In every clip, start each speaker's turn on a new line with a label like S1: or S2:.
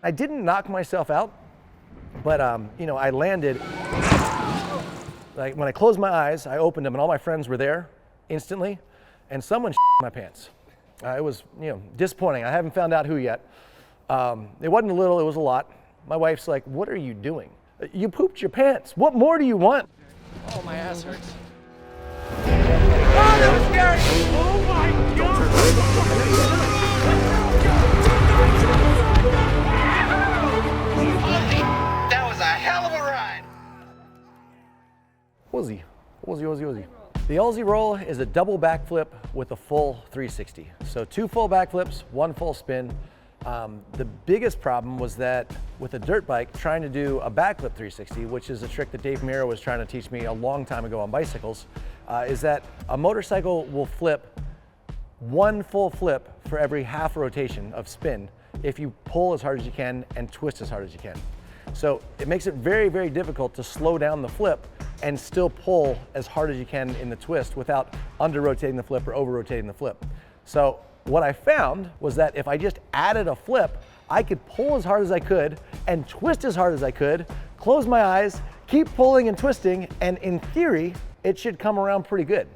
S1: I didn't knock myself out, but you know, I landed, like when I closed my eyes, I opened them and all my friends were there instantly, and someone my pants. It was, you know, disappointing. I haven't found out who yet. It wasn't a little, it was a lot. My wife's like, what are you doing? You pooped your pants. What more do you want?
S2: Oh, my ass hurts.
S3: Oh, that was scary! Oh my God!
S2: That was a hell of a ride!
S1: Aussie. The Aussie Roll is a double backflip with a full 360. So 2 full backflips, 1 full spin. The biggest problem was that with a dirt bike, trying to do a backflip 360, which is a trick that Dave Mira was trying to teach me a long time ago on bicycles, is that a motorcycle will flip 1 full flip for every half rotation of spin if you pull as hard as you can and twist as hard as you can. So it makes it very, very difficult to slow down the flip and still pull as hard as you can in the twist without under-rotating the flip or over-rotating the flip. So what I found was that if I just added a flip, I could pull as hard as I could and twist as hard as I could, close my eyes, keep pulling and twisting, and in theory, it should come around pretty good.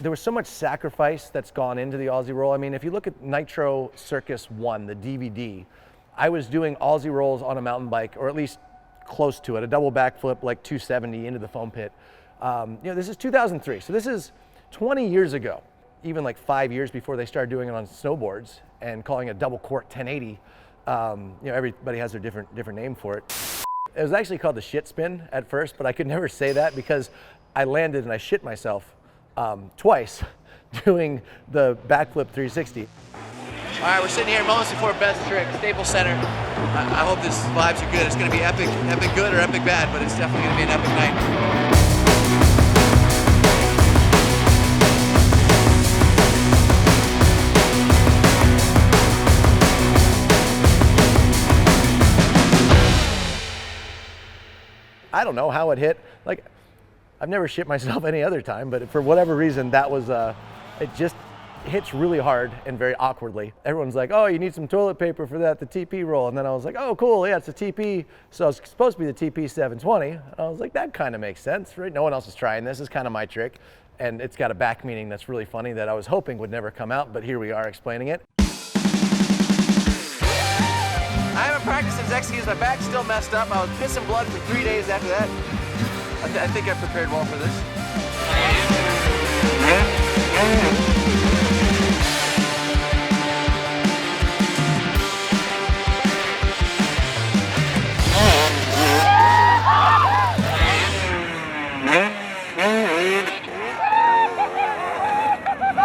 S1: There was so much sacrifice that's gone into the Aussie Roll. I mean, if you look at Nitro Circus 1, the DVD, I was doing Aussie Rolls on a mountain bike, or at least close to it, a double backflip like 270 into the foam pit. You know, this is 2003, so this is 20 years ago, even like 5 years before they started doing it on snowboards and calling it double cork 1080. You know, everybody has their different name for it. It was actually called the shit spin at first, but I could never say that because I landed and I shit myself twice doing the backflip 360.
S2: All right, we're sitting here moments before best trick, Staples Center. I hope this vibes are good. It's gonna be epic good or epic bad, but it's definitely gonna be an epic night.
S1: I don't know how it hit. Like, I've never shit myself any other time, but for whatever reason, that was, it just hits really hard and very awkwardly. Everyone's like, oh, you need some toilet paper for that, the TP roll. And then I was like, oh, cool, yeah, it's a TP. So it's supposed to be the TP 720. And I was like, that kind of makes sense, right? No one else is trying this. It's kind of my trick. And it's got a back meaning that's really funny that I was hoping would never come out, but here we are explaining it.
S2: I haven't practiced since X Games. My back's still messed up. I was pissing blood for 3 days after that. I think I prepared well for this.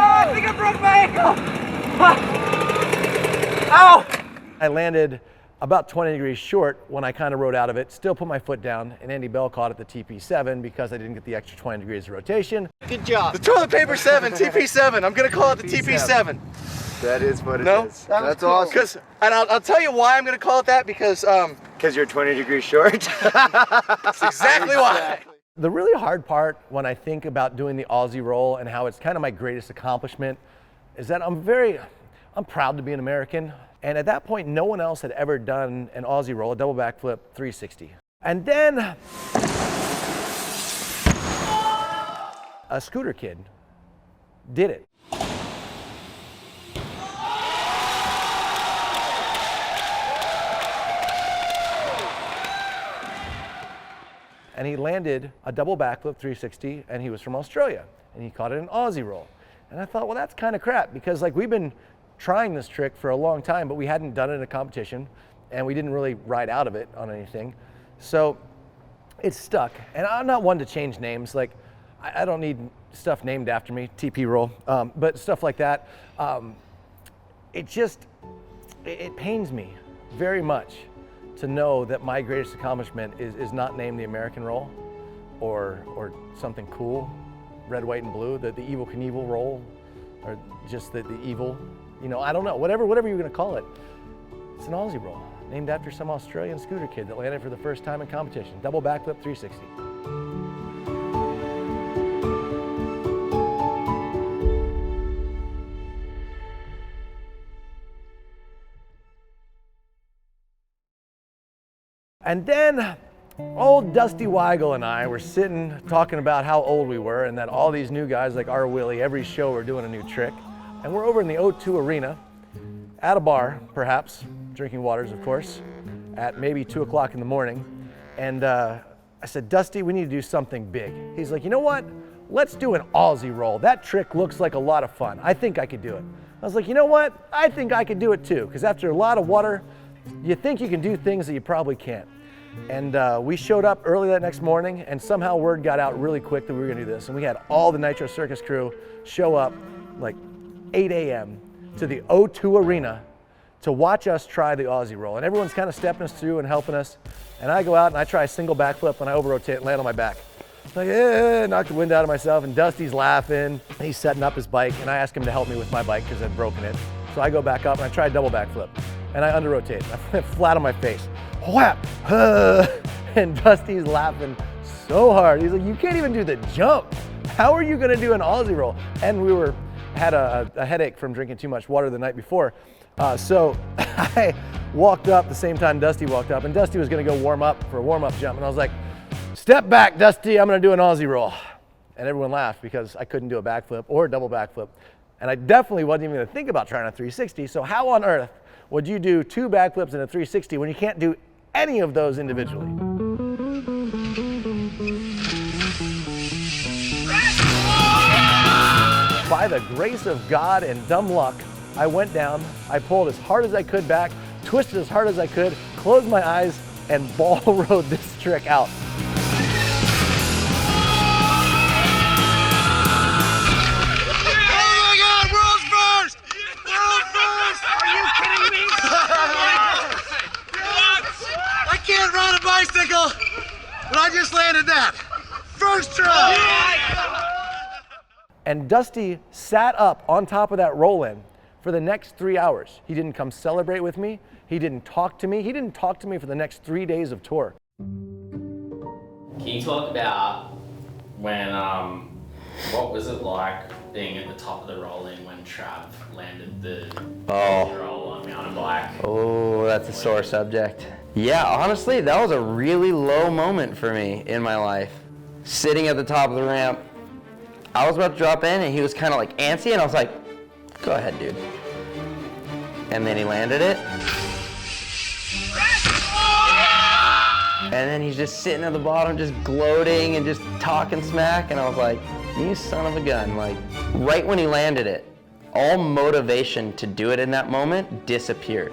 S3: I think I broke my ankle!
S1: Ow! I landed about 20 degrees short when I kind of rode out of it, still put my foot down, and Andy Bell caught it the TP7 because I didn't get the extra 20 degrees of rotation.
S2: Good job. The toilet paper 7, TP7. I'm gonna call it the TP7.
S4: That is what it is.
S2: That's awesome. And I'll tell you why I'm gonna call it that, because
S4: you're 20 degrees short.
S2: that's exactly why.
S1: The really hard part when I think about doing the Aussie Roll and how it's kind of my greatest accomplishment is that I'm proud to be an American. And at that point, no one else had ever done an Aussie Roll, a double backflip 360. And then a scooter kid did it. And he landed a double backflip 360, and he was from Australia, and he caught it an Aussie Roll. And I thought, well, that's kind of crap, because like we've been trying this trick for a long time, but we hadn't done it in a competition, and we didn't really ride out of it on anything. So it's stuck. And I'm not one to change names. Like, I don't need stuff named after me, TP roll, but stuff like that. It pains me very much to know that my greatest accomplishment is not named the American roll or something cool, red, white, and blue, the Evil Knievel roll, or just the evil, you know, I don't know, whatever you're gonna call it. It's an Aussie roll, named after some Australian scooter kid that landed for the first time in competition. Double backflip 360. And then old Dusty Wygle and I were sitting talking about how old we were and that all these new guys like our Willie, every show we're doing a new trick. And we're over in the O2 Arena at a bar, perhaps, drinking waters, of course, at maybe 2 o'clock in the morning. And I said, Dusty, we need to do something big. He's like, you know what? Let's do an Aussie roll. That trick looks like a lot of fun. I think I could do it. I was like, you know what? I think I could do it too, because after a lot of water, you think you can do things that you probably can't. And we showed up early that next morning, and somehow word got out really quick that we were gonna do this. And we had all the Nitro Circus crew show up like 8 a.m. to the O2 Arena to watch us try the Aussie roll. And everyone's kind of stepping us through and helping us. And I go out and I try a single backflip and I over-rotate and land on my back. Like, knock the wind out of myself, and Dusty's laughing. He's setting up his bike, and I ask him to help me with my bike because I'd broken it. So I go back up and I try a double backflip. And I under-rotate. I flip flat on my face. Whap! And Dusty's laughing so hard. He's like, you can't even do the jump. How are you gonna do an Aussie roll? And we had a headache from drinking too much water the night before. So I walked up the same time Dusty walked up, and Dusty was gonna go warm up for a warm-up jump. And I was like, step back, Dusty, I'm gonna do an Aussie roll. And everyone laughed because I couldn't do a backflip or a double backflip. And I definitely wasn't even gonna think about trying a 360. So how on earth would you do 2 backflips and a 360 when you can't do any of those individually? By the grace of God and dumb luck, I went down, I pulled as hard as I could back, twisted as hard as I could, closed my eyes, and ball rode this trick out.
S2: Bicycle, but I just landed that. First try.
S1: And Dusty sat up on top of that roll-in for the next 3 hours. He didn't come celebrate with me. He didn't talk to me. He didn't talk to me for the next 3 days of tour.
S5: Can you talk about when, what was it like being at the top of the roll-in when Trav landed the roll on mountain bike?
S6: Oh, that's a sore subject. Yeah, honestly, that was a really low moment for me in my life. Sitting at the top of the ramp, I was about to drop in and he was kind of like antsy, and I was like, go ahead, dude. And then he landed it. And then he's just sitting at the bottom, just gloating and just talking smack, and I was like, you son of a gun. Like, right when he landed it, all motivation to do it in that moment disappeared.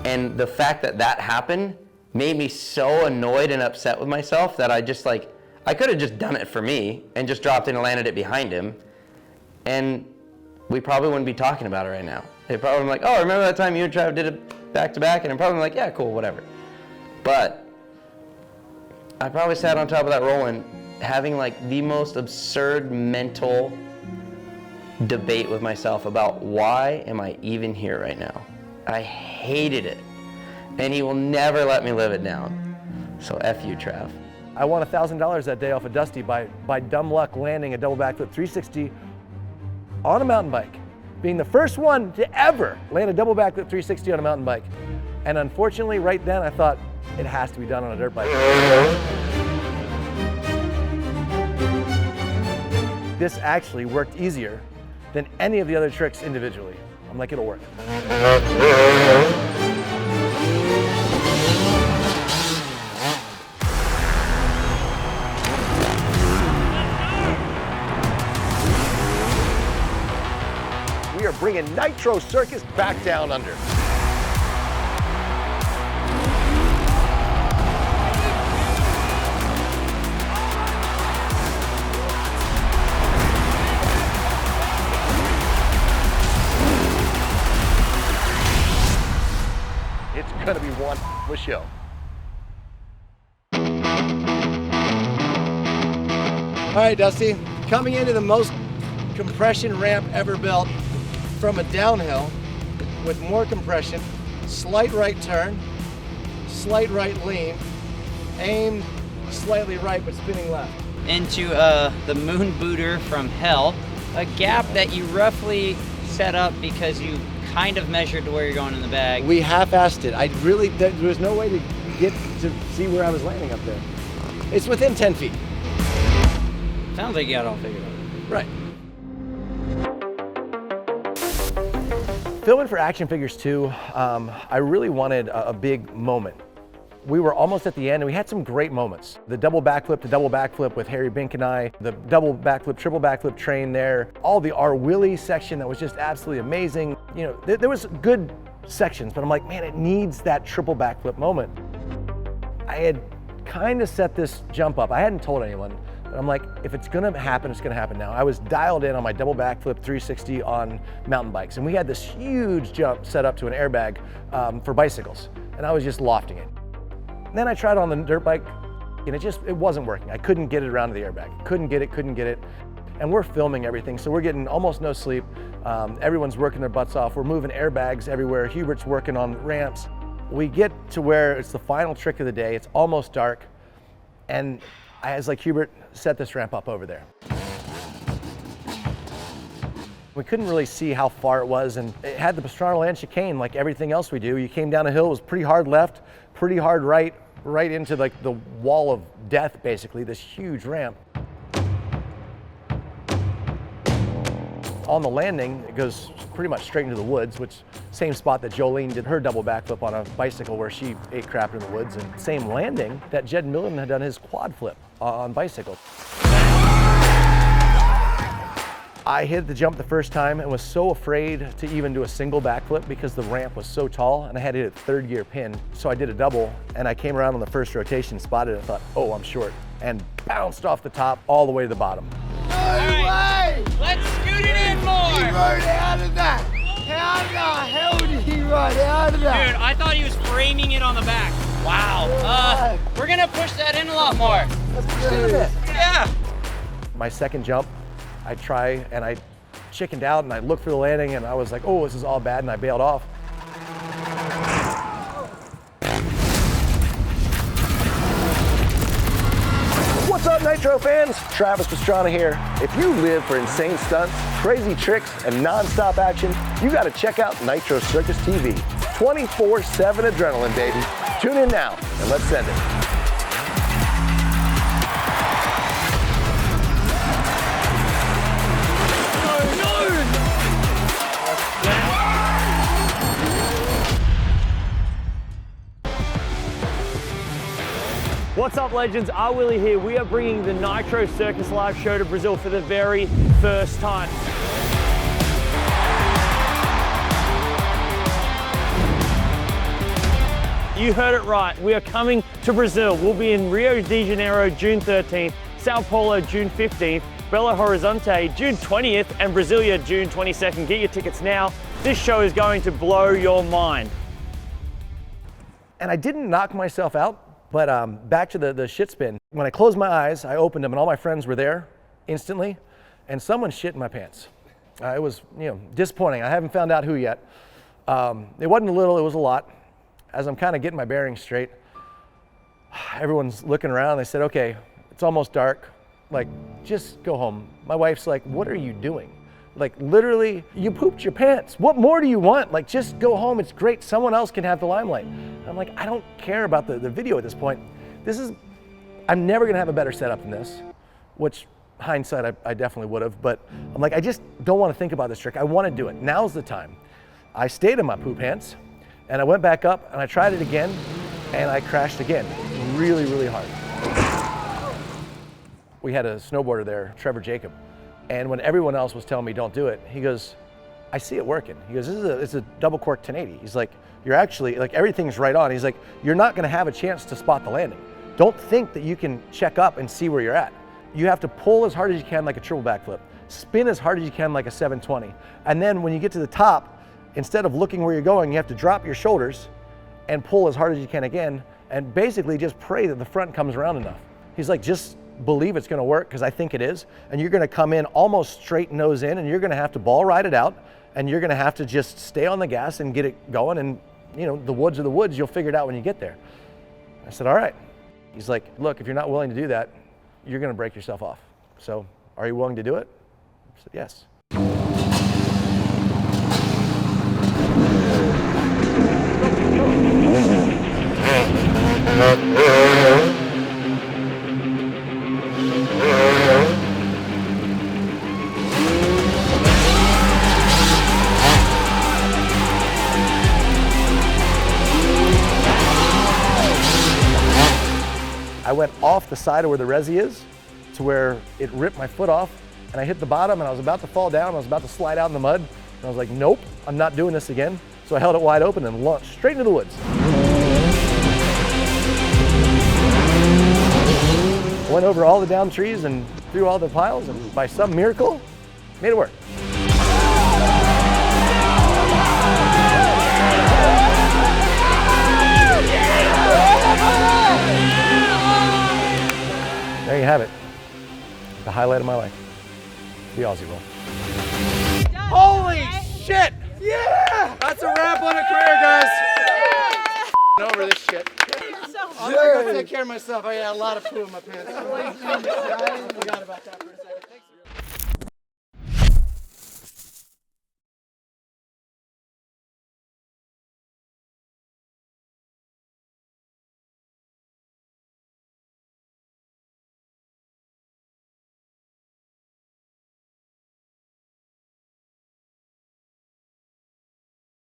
S6: And the fact that that happened made me so annoyed and upset with myself that I just like, I could have just done it for me and just dropped in and landed it behind him, and we probably wouldn't be talking about it right now. They'd probably be like, oh, remember that time you and Trav did it back to back? And I'm probably like, yeah, cool, whatever. But I probably sat on top of that roll-in having like the most absurd mental debate with myself about why am I even here right now? I hated it, and he will never let me live it down. So F you, Trav.
S1: I won $1,000 that day off of Dusty by dumb luck landing a double backflip 360 on a mountain bike, being the first one to ever land a double backflip 360 on a mountain bike. And unfortunately, right then, I thought it has to be done on a dirt bike. This actually worked easier than any of the other tricks individually. I'm like, it'll work. We are bringing Nitro Circus back down under. It's gonna be one show. All right, Dusty, coming into the most compression ramp ever built from a downhill with more compression, slight right turn, slight right lean, aimed slightly right but spinning left.
S7: Into the moon booter from hell, a gap that you roughly set up because you kind of measured to where you're going in the bag.
S1: We half-assed it. There was no way to get to see where I was landing up there. It's within 10 feet.
S7: Sounds like you got it all figured out.
S1: Right. Filming for Action Figures 2, I really wanted a big moment. We were almost at the end and we had some great moments. The double backflip with Harry Bink and I, the double backflip, triple backflip train there, all the R Willie section that was just absolutely amazing. You know, there was good sections, but I'm like, man, it needs that triple backflip moment. I had kind of set this jump up. I hadn't told anyone, but I'm like, if it's gonna happen, it's gonna happen now. I was dialed in on my double backflip 360 on mountain bikes, and we had this huge jump set up to an airbag for bicycles, and I was just lofting it. Then I tried on the dirt bike, and it wasn't working. I couldn't get it around to the airbag. Couldn't get it. And we're filming everything, so we're getting almost no sleep. Everyone's working their butts off. We're moving airbags everywhere. Hubert's working on ramps. We get to where it's the final trick of the day. It's almost dark, and I was like, Hubert, set this ramp up over there. We couldn't really see how far it was, and it had the Pastrana land chicane like everything else we do. You came down a hill, it was pretty hard left, pretty hard right into like the wall of death, basically, this huge ramp. On the landing, it goes pretty much straight into the woods, which same spot that Jolene did her double backflip on a bicycle where she ate crap in the woods, and same landing that Jed Millen had done his quad flip on bicycle. I hit the jump the first time and was so afraid to even do a single backflip because the ramp was so tall and I had to hit a third gear pin. So I did a double and I came around on the first rotation, spotted it and thought, oh, I'm short, and bounced off the top all the way to the bottom.
S3: No way! Let's scoot it in more!
S4: He rode out of that! How the hell did he ride out of that?
S7: Dude, I thought he was framing it on the back. Wow. We're gonna push that in a lot more.
S1: Let's do it.
S7: Yeah.
S1: My second jump, I try and I chickened out and I looked for the landing and I was like, oh, this is all bad, and I bailed off. What's up, Nitro fans? Travis Pastrana here. If you live for insane stunts, crazy tricks, and non-stop action, you gotta check out Nitro Circus TV. 24/7 adrenaline, baby. Tune in now and let's send it.
S3: What's up, legends? R Willie here. We are bringing the Nitro Circus live show to Brazil for the very first time. You heard it right. We are coming to Brazil. We'll be in Rio de Janeiro June 13th, Sao Paulo June 15th, Belo Horizonte June 20th, and Brasilia June 22nd. Get your tickets now. This show is going to blow your mind.
S1: And I didn't knock myself out. But back to the shit spin. When I closed my eyes, I opened them and all my friends were there instantly, and someone shit in my pants. It was, disappointing. I haven't found out who yet. It wasn't a little, it was a lot. As I'm kind of getting my bearings straight, everyone's looking around. They said, okay, it's almost dark. Like, just go home. My wife's like, what are you doing? Like, literally, you pooped your pants. What more do you want? Like, just go home. It's great. Someone else can have the limelight. I'm like, I don't care about the video at this point. I'm never gonna have a better setup than this, which hindsight, I definitely would have, but I'm like, I just don't wanna think about this trick. I wanna do it. Now's the time. I stayed in my poop pants and I went back up and I tried it again and I crashed again, really, really hard. We had a snowboarder there, Trevor Jacob. And when everyone else was telling me don't do it, he goes, I see it working. He goes, it's a double cork 1080. He's like, you're actually, like, everything's right on. He's like, you're not gonna have a chance to spot the landing. Don't think that you can check up and see where you're at. You have to pull as hard as you can like a triple backflip, spin as hard as you can like a 720. And then when you get to the top, instead of looking where you're going, you have to drop your shoulders and pull as hard as you can again, and basically just pray that the front comes around enough. He's like, just believe it's gonna work, because I think it is, and you're gonna come in almost straight nose in, and you're gonna have to ball ride it out, and you're gonna have to just stay on the gas and get it going, and you know, the woods are the woods, you'll figure it out when you get there. I said, all right. He's like, look, if you're not willing to do that, you're gonna break yourself off. So, are you willing to do it? I said, yes. I went off the side of where the resi is to where it ripped my foot off, and I hit the bottom, and I was about to fall down. I was about to slide out in the mud, and I was like, nope, I'm not doing this again. So I held it wide open and launched straight into the woods. Went over all the down trees and through all the piles, and by some miracle, made it work. There you have it. The highlight of my life. The Aussie Roll.
S2: Holy shit! Yeah! That's a wrap on a career, guys. Yeah! Over this shit. I'm gonna go take care of myself. I got a lot of poo in my pants. I forgot about that for a second.